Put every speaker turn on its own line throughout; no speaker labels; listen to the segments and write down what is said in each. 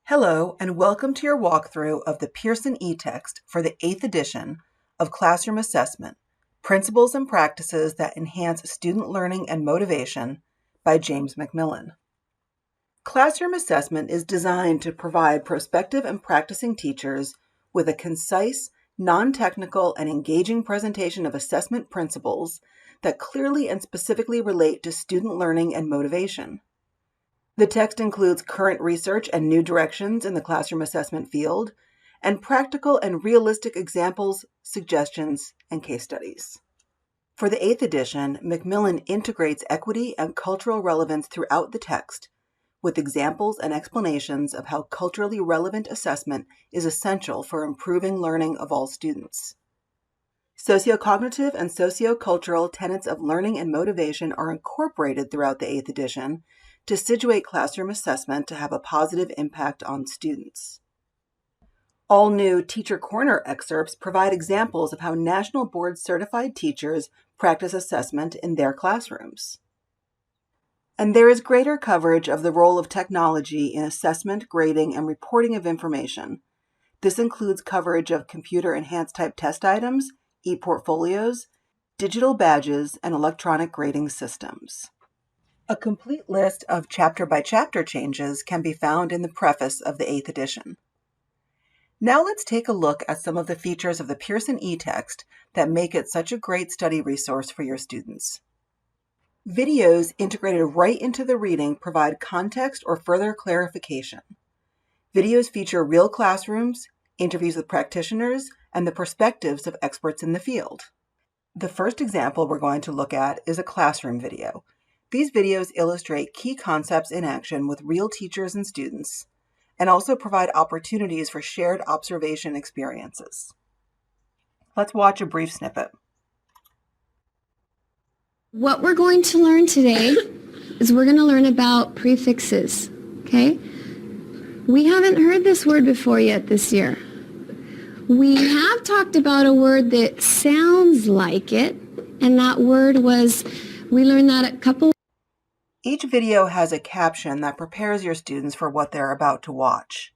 Hello, and welcome to your walkthrough of the Pearson eText for the 8th edition of Classroom Assessment, Principles and Practices that Enhance Student Learning and Motivation by James McMillan. Classroom assessment is designed to provide prospective and practicing teachers with a concise, non-technical, and engaging presentation of assessment principles that clearly and specifically relate to student learning and motivation. The text includes current research and new directions in the classroom assessment field, and practical and realistic examples, suggestions, and case studies. For the 8th edition, McMillan integrates equity and cultural relevance throughout the text, with examples and explanations of how culturally relevant assessment is essential for improving learning of all students. Sociocognitive and sociocultural tenets of learning and motivation are incorporated throughout the 8th edition to situate classroom assessment to have a positive impact on students. All new Teacher Corner excerpts provide examples of how National Board certified teachers practice assessment in their classrooms. And there is greater coverage of the role of technology in assessment, grading, and reporting of information. This includes coverage of computer-enhanced type test items, e-portfolios, digital badges, and electronic grading systems. A complete list of chapter-by-chapter changes can be found in the preface of the 8th edition. Now let's take a look at some of the features of the Pearson eText that make it such a great study resource for your students. Videos integrated right into the reading provide context or further clarification. Videos feature real classrooms, interviews with practitioners, and the perspectives of experts in the field. The first example we're going to look at is a classroom video. These videos illustrate key concepts in action with real teachers and students, and also provide opportunities for shared observation experiences. Let's watch a brief snippet.
What we're going to learn today is we're going to learn about prefixes, okay? We haven't heard this word before yet this year. We have talked about a word that sounds like it, and that word was, we learned that a couple.
Each video has a caption that prepares your students for what they're about to watch.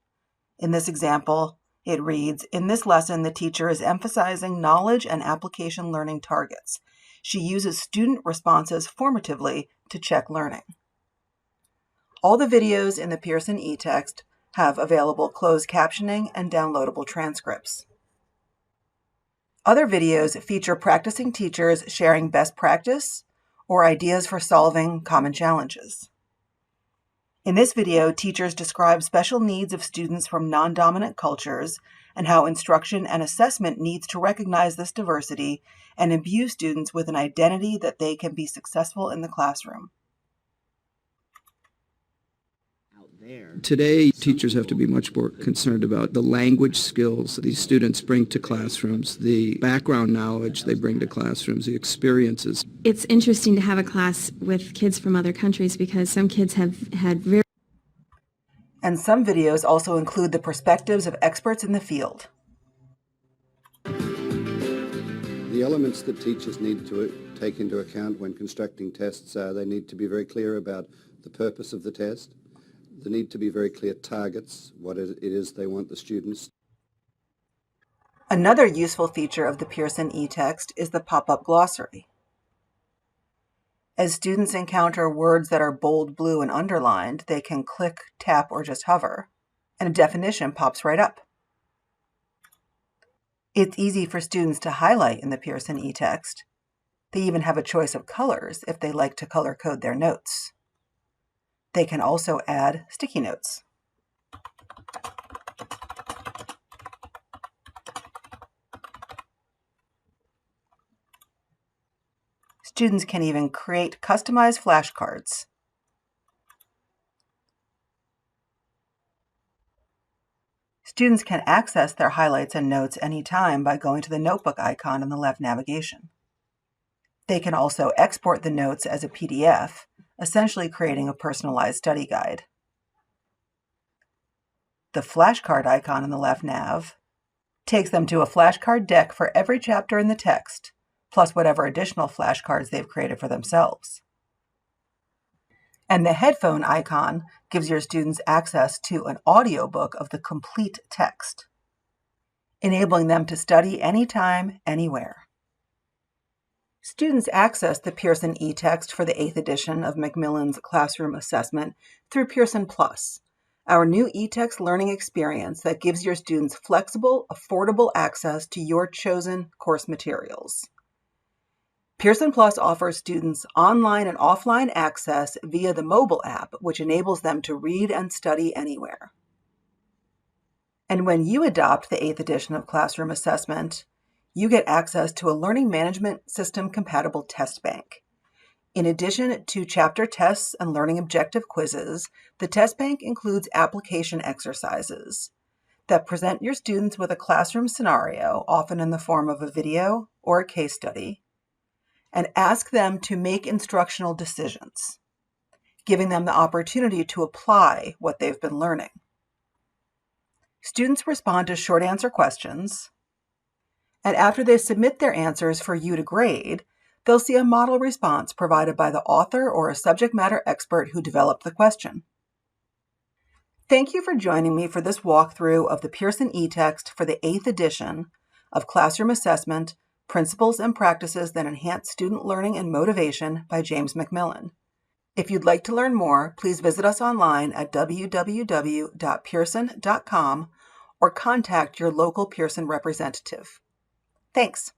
In this example, it reads, "In this lesson, the teacher is emphasizing knowledge and application learning targets. She uses student responses formatively to check learning." All the videos in the Pearson eText have available closed captioning and downloadable transcripts. Other videos feature practicing teachers sharing best practice or ideas for solving common challenges. In this video, teachers describe special needs of students from non-dominant cultures and how instruction and assessment needs to recognize this diversity and imbue students with an identity that they can be successful in the classroom.
Today, teachers have to be much more concerned about the language skills that these students bring to classrooms, the background knowledge they bring to classrooms, the experiences.
It's interesting to have a class with kids from other countries because some kids have had very...
And some videos also include the perspectives of experts in the field.
The elements that teachers need to take into account when constructing tests are they need to be very clear about the purpose of the test. There need to be very clear targets, what it is they want the students.
Another useful feature of the Pearson eText is the pop-up glossary. As students encounter words that are bold blue and underlined, they can click, tap, or just hover, and a definition pops right up. It's easy for students to highlight in the Pearson eText. They even have a choice of colors if they like to color code their notes. They can also add sticky notes. Students can even create customized flashcards. Students can access their highlights and notes anytime by going to the notebook icon in the left navigation. They can also export the notes as a PDF, essentially creating a personalized study guide. The flashcard icon in the left nav takes them to a flashcard deck for every chapter in the text, plus whatever additional flashcards they've created for themselves. And the headphone icon gives your students access to an audiobook of the complete text, enabling them to study anytime, anywhere. Students access the Pearson eText for the 8th edition of McMillan's classroom assessment through Pearson Plus, our new eText learning experience that gives your students flexible, affordable access to your chosen course materials. Pearson Plus offers students online and offline access via the mobile app, which enables them to read and study anywhere. And when you adopt the 8th edition of Classroom Assessment, you get access to a learning management system compatible test bank. In addition to chapter tests and learning objective quizzes, the test bank includes application exercises that present your students with a classroom scenario, often in the form of a video or a case study, and ask them to make instructional decisions, giving them the opportunity to apply what they've been learning. Students respond to short answer questions, and after they submit their answers for you to grade, they'll see a model response provided by the author or a subject matter expert who developed the question. Thank you for joining me for this walkthrough of the Pearson eText for the 8th edition of Classroom Assessment, Principles and Practices that Enhance Student Learning and Motivation by James McMillan. If you'd like to learn more, please visit us online at www.pearson.com or contact your local Pearson representative. Thanks.